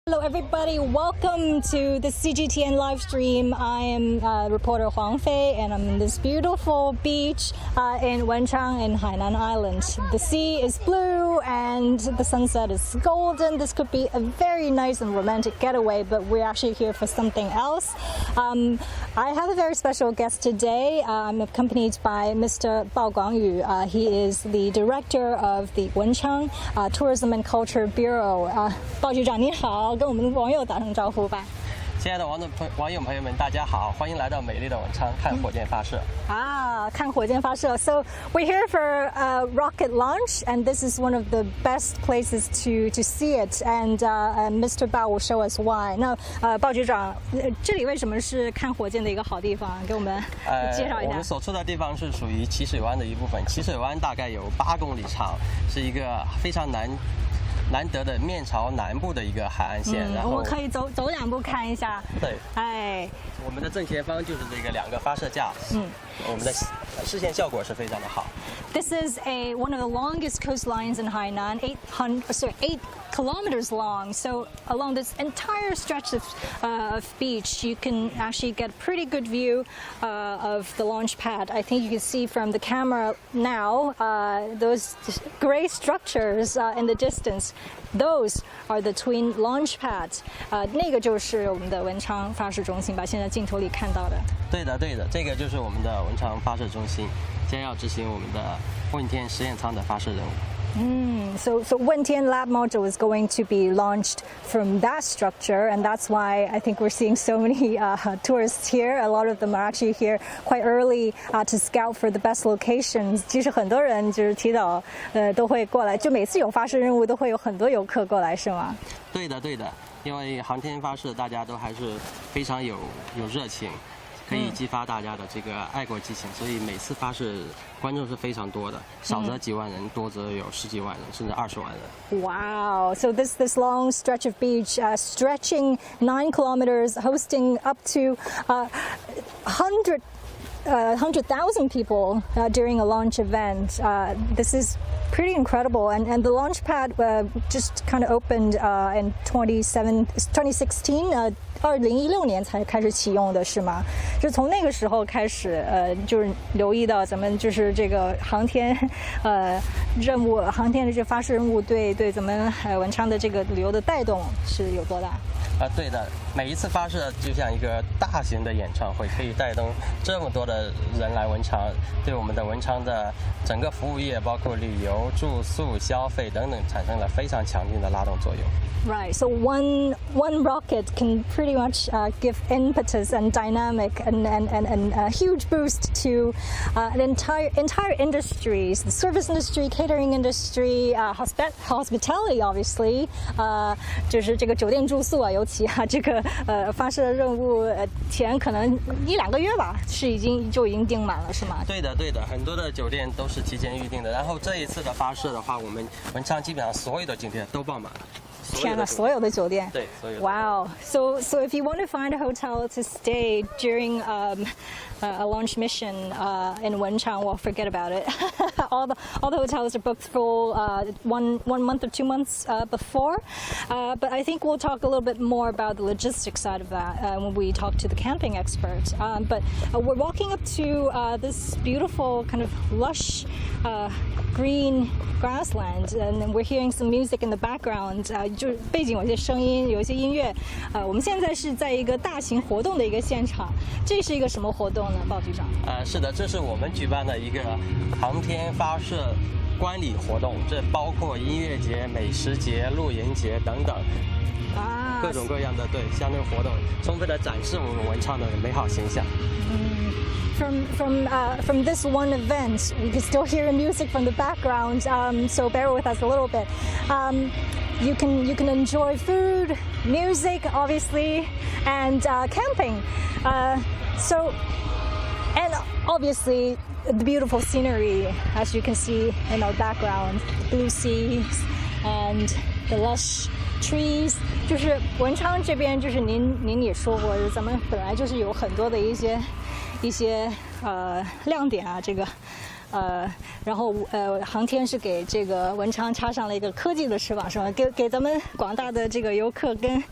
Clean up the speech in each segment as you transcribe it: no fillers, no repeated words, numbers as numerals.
Hello everybody, welcome to the CGTN live stream. I am reporter Huang and I'm in this beautiful beach in Wenchang in Hainan Island. The sea is blue and the sunset is golden. This could be a very nice and romantic getaway, but we're actually here for something else. I have a very special guest today. I'm accompanied by Mr. Bao Guangyu. He is the director of the Wenchang Tourism and Culture Bureau. 鲍局长您好，跟我们的网友打声招呼吧。亲爱的网友朋友们，大家好，欢迎来到美丽的文昌看火箭发射。看火箭发射。So we're here for rocket launch, and this is one of the best places to see it. And Mr. Bao will show us why. 那鲍局长，这里为什么是看火箭的一个好地方？给我们介绍一下。我们所处的地方是属于奇水湾的一部分，奇水湾大概有8公里长，是一个非常难得的面朝南部的一个海岸线，然后我们可以走2步看一下。对，我们的正前方就是这个2个发射架，我们的视线效果是非常的好。This is one of the longest coastlines in Hainan, 8 kilometers long. So along this entire stretch of beach, you can actually get a pretty good view of the launch pad. I think you can see from the camera now those gray structures in the distance. Those are the twin launch pads. 那个就是我们的文昌发射中心吧，现在镜头里看到的。对的，这个就是我们的文昌发射中心，将要执行我们的问天实验舱的发射任务。So Wenchang Lab module is going to be launched from that structure, and that's why I think we're seeing so many tourists here. A lot of them are actually here quite early to scout for the best locations. 其实很多人就是提早都会过来，就每次有发射任务都会有很多游客过来，是吗？对的，因为航天发射大家都还是非常有热情。可以激发大家的这个爱国激情，所以每次发射观众是非常多的，少则几万人，多则有10几万人，甚至20万人。Wow! So this long stretch of beach, stretching 9 kilometers, hosting up to 100,000 people during a launch event. This is pretty incredible, and the launch pad just kind of opened in 2016. 2016年才开始启用的是吗？就从那个时候开始，就是留意到咱们就是这个航天任务，航天的这个发射任务对咱们文昌的这个旅游的带动是有多大？对的，每一次发射就像一个大型的演唱会，可以带动这么多的人来文昌，对我们的文昌的整个服务业，包括旅游、住宿、消费等等，产生了非常强劲的拉动作用。Right, so one rocket can pretty much give impetus and dynamic and a huge boost to an entire industries, the service industry, catering industry, hospitality, obviously. 就是这个酒店住宿啊，尤其这个发射任务前可能1-2个月吧，就已经订满了，是吗？对的，很多的酒店都是提前预定的。然后这一次的发射的话，我们文昌基本上所有的景点都爆满了。天哪，所有的酒店。对，所有的。Wow. So if you want to find a hotel to stay during a launch mission in Wenchang, well, forget about it. all the hotels are booked full 1 month or 2 months before. But I think we'll talk a little bit more about the logistics side of that when we talk to the camping expert. But we're walking up to this beautiful kind of lush green grassland, and we're hearing some music in the background. 就背景有一些声音，有一些音乐。我们现在是在一个大型活动的一个现场。这是一个什么活动呢，鲍局长？是的，这是我们举办的一个航天发射观礼活动，这包括音乐节、美食节、露营节等等。各种各样的相关活动，充分的展示我们文昌的美好形象。From this one event, we can still hear music from the background, so bear with us a little bit. You can enjoy food, music, obviously, and camping. And obviously the beautiful scenery, as you can see in our background, the blue seas and the lush trees. 就是文昌这边，就是您也说过，咱们本来就是有很多的一些亮点啊，这个然后航天是给这个文昌插上了一个科技的翅膀，是吧？给咱们广大的这个游客跟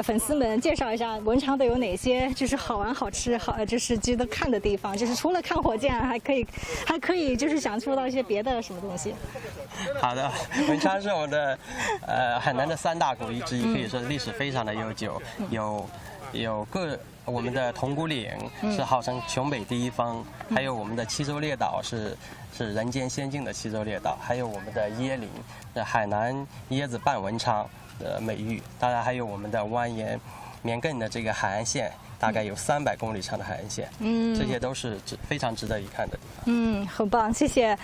粉丝们介绍一下文昌都有哪些就是好玩好吃就是值得看的地方，就是除了看火箭还可以就是想出到一些别的什么东西。好的，文昌是我们的海南的3大古迹之一，可以说历史非常的悠久，有我们的铜鼓岭是号称琼北第一峰，还有我们的七洲列岛是人间仙境的七洲列岛，还有我们的椰林，海南椰子伴文昌的美誉，当然还有我们的蜿蜒绵亘的这个海岸线，大概有300公里长的海岸线，这些都是非常值得一看的地方。很棒，谢谢。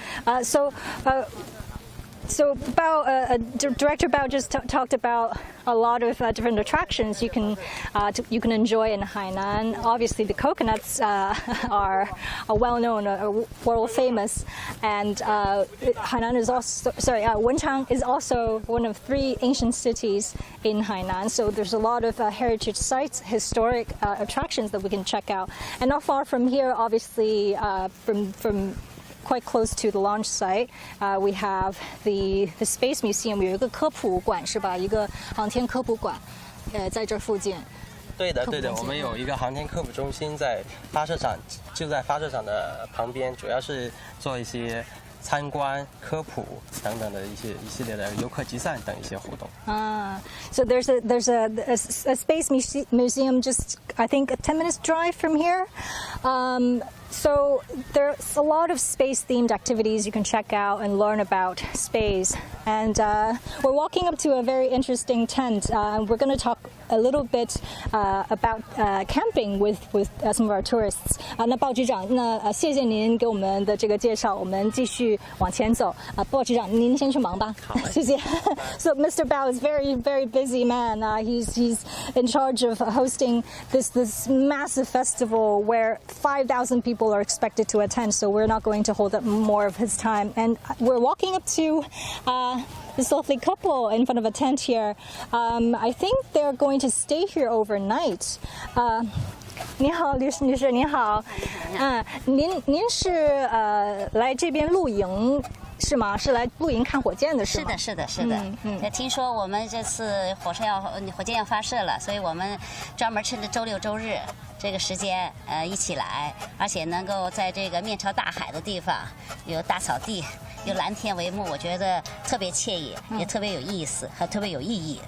So about Director Bao just talked about a lot of different attractions you can enjoy in Hainan. Obviously, the coconuts are well known, world famous, and Hainan is also Wenchang is also one of 3 ancient cities in Hainan. So there's a lot of heritage sites, historic attractions that we can check out. And not far from here, obviously, from quite close to the launch site, we have the Space Museum. 有一个科普馆是吧？一个航天科普馆，在这附近。对的，我们有一个航天科普中心在发射场，就在发射场的旁边，主要是做一些参观、科普等等的一系列的游客集散等一些活动。So there's a space museum just I think a 10 minutes drive from here. So there's a lot of space-themed activities you can check out and learn about space. And we're walking up to a very interesting tent. We're going to talk a little bit about camping with some of our tourists. 那鲍局长，谢谢您给我们的这个介绍，我们继续往前走。鲍局长，您先去忙吧。好，谢谢。So Mr. Bao is very busy man. He's in charge of hosting this massive festival where 5,000 people are expected to attend, so we're not going to hold up more of his time. And we're walking up to this lovely couple in front of a tent here. I think they're going to stay here overnight. 你好，女士，您好。您是来这边露营是吗？是来露营看火箭的是吗？是的。听说我们这次火箭要发射了，所以我们专门趁着周6周日这个时间一起来，而且能够在这个面朝大海的地方，有大草地，有蓝天为幕，我觉得特别惬意，也特别有意思和特别有意义。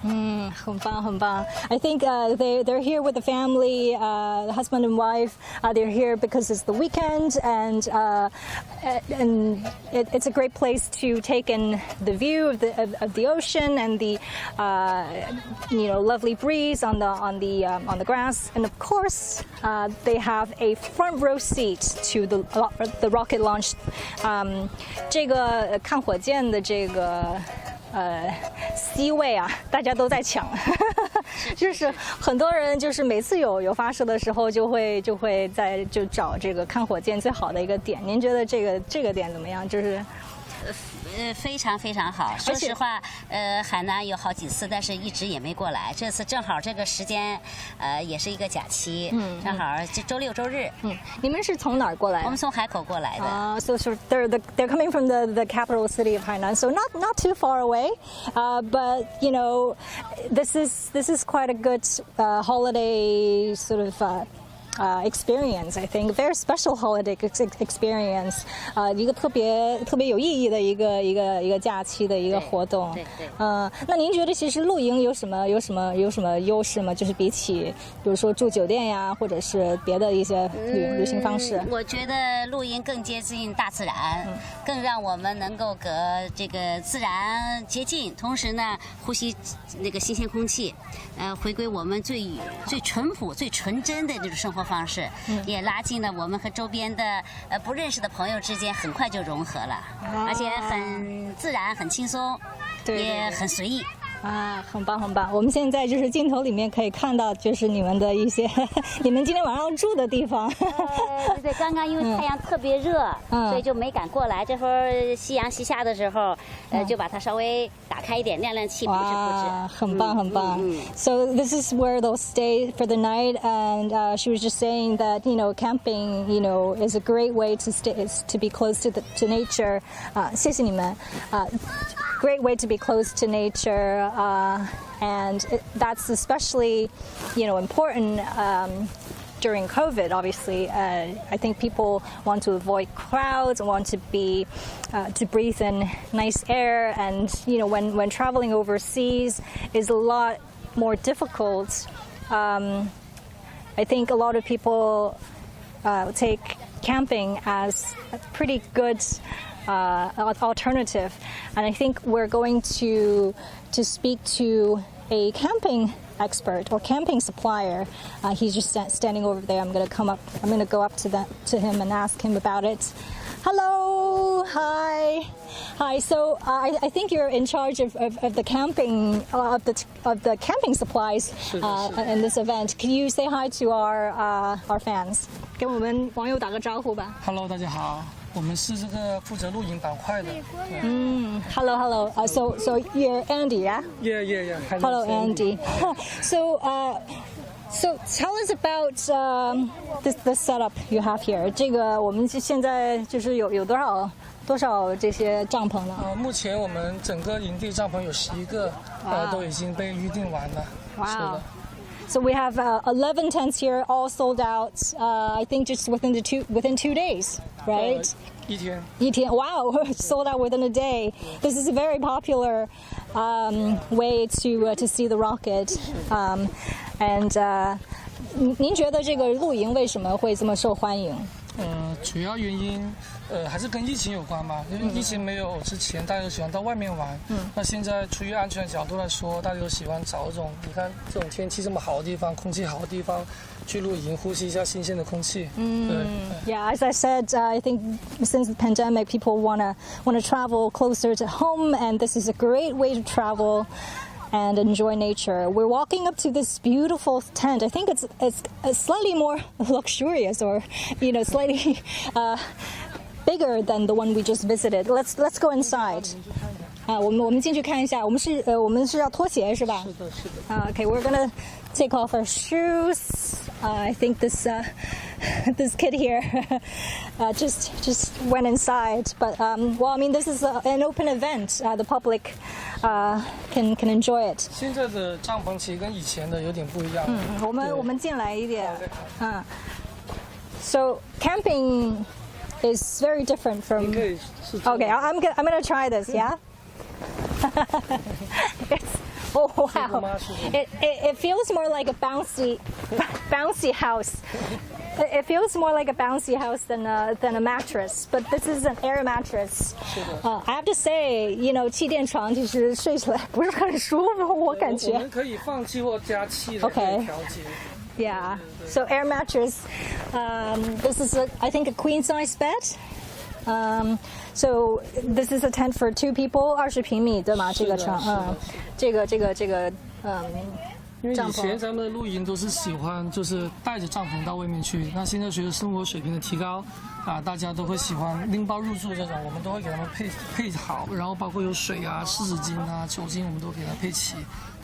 很棒。I think they're here with the family, husband and wife. They're here because it's the weekend, and it's a great place to take in the view of the ocean and the lovely breeze on the grass, and of course they have a front row seat to the rocket launch. 这个看火箭的这个C 位啊，大家都在抢，就是很多人就是每次有发射的时候就会找这个看火箭最好的一个点。您觉得这个点怎么样？就是非常好。说实话，海南有好几次，但是一直也没过来。这次正好这个时间，也是一个假期，正好就周6周日。你们是从哪儿过来的？我们从海口过来的。So they're coming from the capital city of Hainan, so not too far away. But this is quite a good holiday sort of. Experience, I think, very special holiday experience. 一个特别有意义的一个假期的一个活动。对。那您觉得其实露营有什么优势吗？就是比起比如说住酒店呀，或者是别的一些旅行方式。我觉得露营更接近大自然，更让我们能够和这个自然接近，同时呢，呼吸那个新鲜空气，回归我们最淳朴、最纯真的这种生活方式，也拉近了我们和周边的不认识的朋友之间，很快就融合了，而且很自然、很轻松，也很随意。啊，很棒很棒！我们现在就是镜头里面可以看到，就是你们的一些，你们今天晚上住的地方。对，刚刚因为太阳特别热，所以就没敢过来。这会儿夕阳西下的时候，就把它稍微打开一点，亮亮气，布置布置。很棒很棒。So this is where they'll stay for the night, and she was just saying that camping, is a great way to stay, is to be close to nature. 谢谢你们。Great way to be close to nature, and that's especially, important during COVID. Obviously, I think people want to avoid crowds, want to to breathe in nice air, and when traveling overseas is a lot more difficult. I think a lot of people take camping as a pretty good alternative, and I think we're going to speak to a camping expert or camping supplier. He's just standing over there. I'm going to go up to him and ask him about it. Hello, hi. So I think you're in charge of the camping of the camping supplies in this event. Can you say hi to our fans? 跟我们网友打个招呼吧。Hello， 大家好。我们是这个负责露营板块的。Hello. So you're Andy, yeah? Yeah. Hello, Andy. So tell us about this setup you have here. 这个我们现在就是有多少这些帐篷呢？目前我们整个营地帐篷有11个，都已经被预定完了。Wow. So we have 11 tents here, all sold out. I think just within 2 days, right? 一天。Wow, sold out within a day. This is a very popular way to see the rocket. And 您觉得这个露营为什么会这么受欢迎？主要原因还是跟疫情有关嘛。因为疫情没有之前，大家都喜欢到外面玩。那现在出于安全的角度来说，大家都喜欢找一种你看这种天气这么好的地方，空气好的地方去露营，呼吸一下新鲜的空气。Yeah, as I said, I think since the pandemic, people wanna travel closer to home, and this is a great way to travel and enjoy nature. We're walking up to this beautiful tent. I think it's slightly more luxurious, or slightly bigger than the one we just visited. Let's go inside. 我们进去看一下。我们是要脱鞋是吧？是的。Okay, we're gonna take off our shoes. I think this kid here just went inside, but this is an open event. The public can enjoy it. 现在的帐篷其实跟以前的有点不一样。我们进来一点。So camping is very different from. Okay, I'm gonna try this. Yeah. Oh wow! It feels more like a bouncy house. It feels more like a bouncy house than a mattress, but this is an air mattress. I have to say, 气垫床其实睡起来不是很舒服，我感觉。我们可以放气或加气的，可以调节。Yeah. So air mattress. This is I think a queen size bed. So this is a tent for 2 people, 20平米对吗？这个床，这个因为以前咱们的露营都是喜欢就是带着帐篷到外面去，那现在随着生活水平的提高，大家都会喜欢拎包入住这种，我们都会给他们配好，然后包括有水啊、湿纸巾啊、酒精，我们都给他配齐。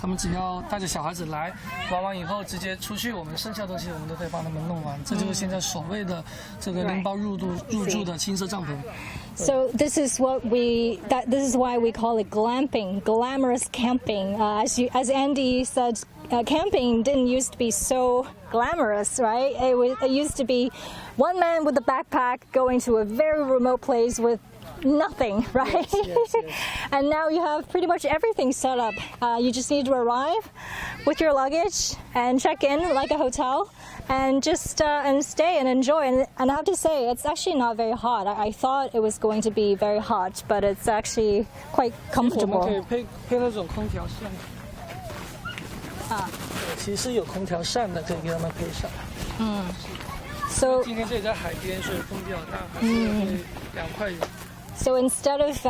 他们只要带着小孩子来玩完以后，直接出去，我们剩下的东西我们都可以帮他们弄完。这就是现在所谓的这个拎包入住的轻奢帐篷。So this is this is why we call it glamping, glamorous camping. As Andy said, camping didn't used to be so glamorous, right? It used to be one man with a backpack going to a very remote place with nothing, right? Yes. And now you have pretty much everything set up. You just need to arrive with your luggage and check in like a hotel, and just and stay and enjoy. And I have to say, it's actually not very hot. I thought it was going to be very hot, but it's actually quite comfortable. 我们可以配那种空调扇。其实有空调扇的，可以给他们配上。So 今天这里在海边，所以风比较大，还是会凉快一点。So instead of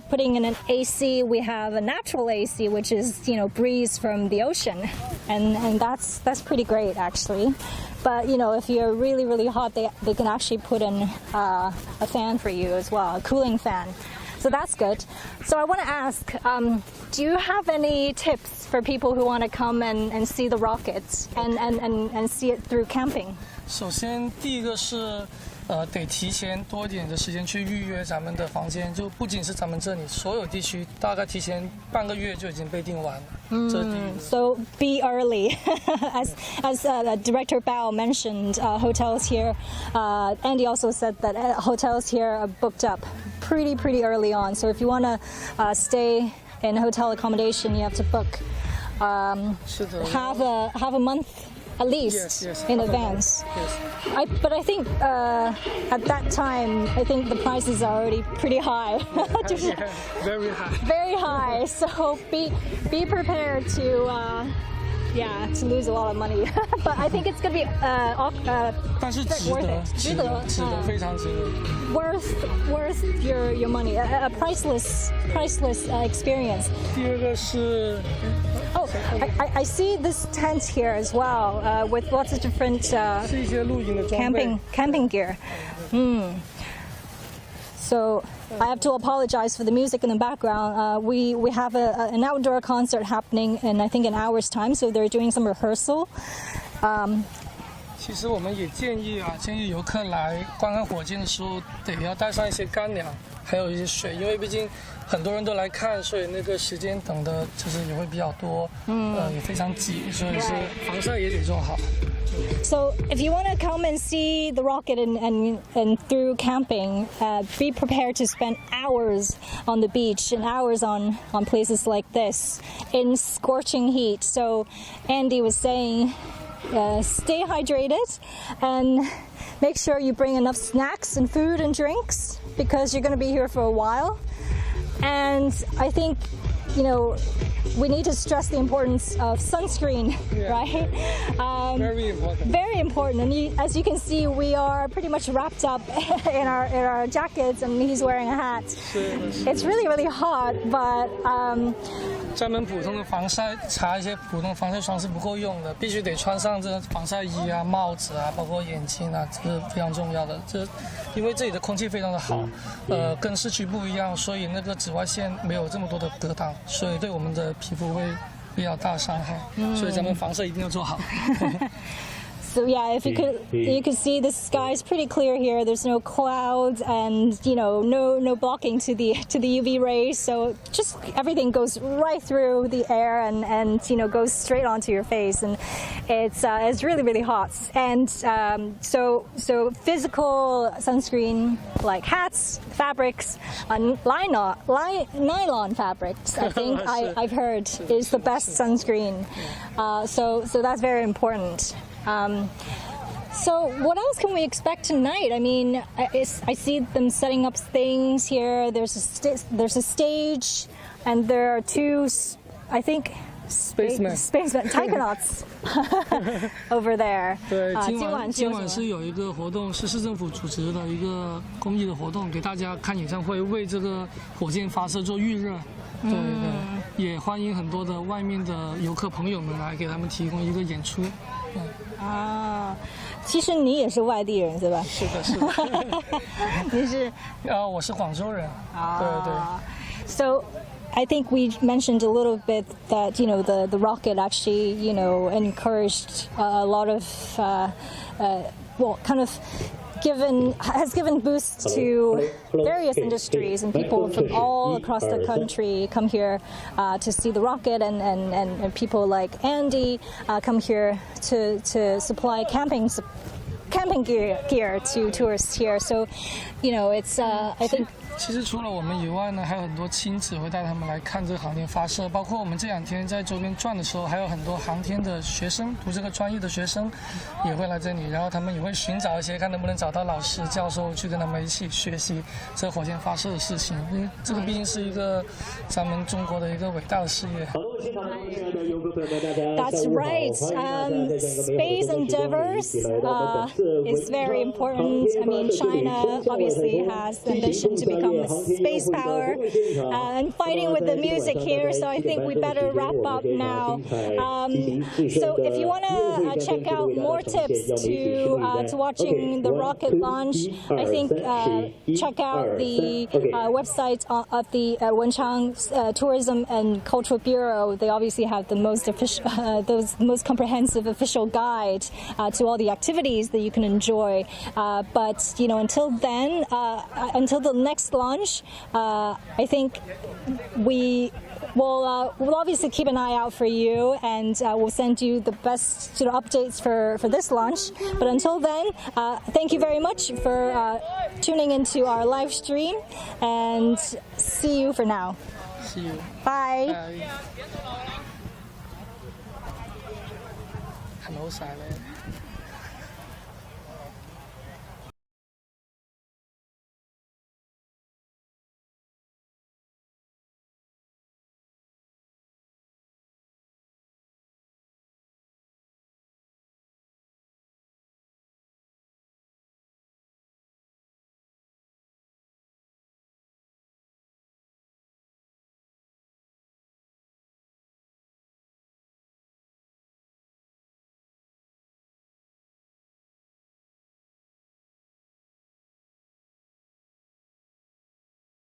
putting in an AC, we have a natural AC, which is breeze from the ocean, and that's pretty great actually. But if you're really really hot, they can actually put in a fan for you as well, a cooling fan. So that's good. So I want to ask, do you have any tips for people who want to come and see the rockets and see it through camping? 首先，第一个是，得提前多一点的時間去預約咱們的房間，就不僅是咱們這裡，所有地區大概提前半個月就已經被訂完了。這是第一個。So be early, as Director Bao mentioned, hotels here. Andy also said that hotels here are booked up pretty early on. So if you want to stay in hotel accommodation, you have to book have a month. At least in advance. Yes. But I think at that time, I think the prices are already pretty high. Very high. Very high. So be prepared to lose a lot of money. But I think it's gonna be 但是值得，非常值得。Worth your money. A priceless experience. 第二个是。Oh, I see this tent here as well, with lots of different 是一些露营的装备 camping gear. So I have to apologize for the music in the background. We have an outdoor concert happening in I think an hour's time, so they're doing some rehearsal. 其实我们也建议游客来观看火箭的时候，得要带上一些干粮，还有一些水，因为毕竟很多人都来看，所以那个时间等的就是也会比较多，也非常挤，所以是防晒也得做好。So if you want to come and see the rocket and through camping, be prepared to spend hours on the beach and hours on places like this in scorching heat. So Andy was saying, stay hydrated and make sure you bring enough snacks and food and drinks because you're going to be here for a while. And I think, we need to stress the importance of sunscreen, right? Very important. Very important. And as you can see, we are pretty much wrapped up in our jackets, and he's wearing a hat. It's really, really hot, but 专门普通的防晒，擦一些普通防晒霜是不够用的，必须得穿上这防晒衣啊、帽子啊，包括眼镜啊，这是非常重要的。因为这里的空气非常的好，跟市区不一样，所以那个紫外线没有这么多的隔挡，所以对我们的皮肤会比较大伤害，所以咱们防晒一定要做好。So yeah, if you could see the sky is pretty clear here. There's no clouds and no blocking to the UV rays. So just everything goes right through the air and goes straight onto your face, and it's really really hot. And so physical sunscreen like hats, fabrics, nylon fabrics. I think I've heard is the best sunscreen. So that's very important. So what else can we expect tonight? I mean, I see them setting up things here. There's a stage, and there are two, I think, spacemen, taikonauts over there. 对，今晚是有一个活动，是市政府组织的一个公益的活动，给大家看演唱会，为这个火箭发射做预热。对，也欢迎很多的外面的游客朋友们来给他们提供一个演出。其实你也是外地人是吧？是的。你是？我是广州人。对。So I think we mentioned a little bit that the rocket actually encouraged a lot of has given boosts to various industries, and people from all across the country come here to see the rocket, and people like Andy come here to supply camping gear to tourists here. So it's I think. 其实除了我们以外呢，还有很多亲子会带他们来看这个航天发射，包括我们这2天在周边转的时候，还有很多航天的学生，读这个专业的学生也会来这里，然后他们也会寻找一些看能不能找到老师、教授去跟他们一起学习这火箭发射的事情，因为这个毕竟是一个咱们中国的一个伟大的事业。That's right. Space endeavors is very important. I mean, China obviously has the ambition to become a space power and fighting with the music here, so I think we better wrap up now. So if you want to check out more tips to watching the rocket launch, I think check out the website of the Wenchang Tourism and Cultural Bureau. They obviously have the most official, those most comprehensive official guide to all the activities that you can enjoy. But you know, until then, until the next launch, I think we'll obviously keep an eye out for you, and we'll send you the best updates for this launch. But until then, thank you very much for tuning into our live stream, and see you for now. See you. Bye. Bye. 很好晒咧。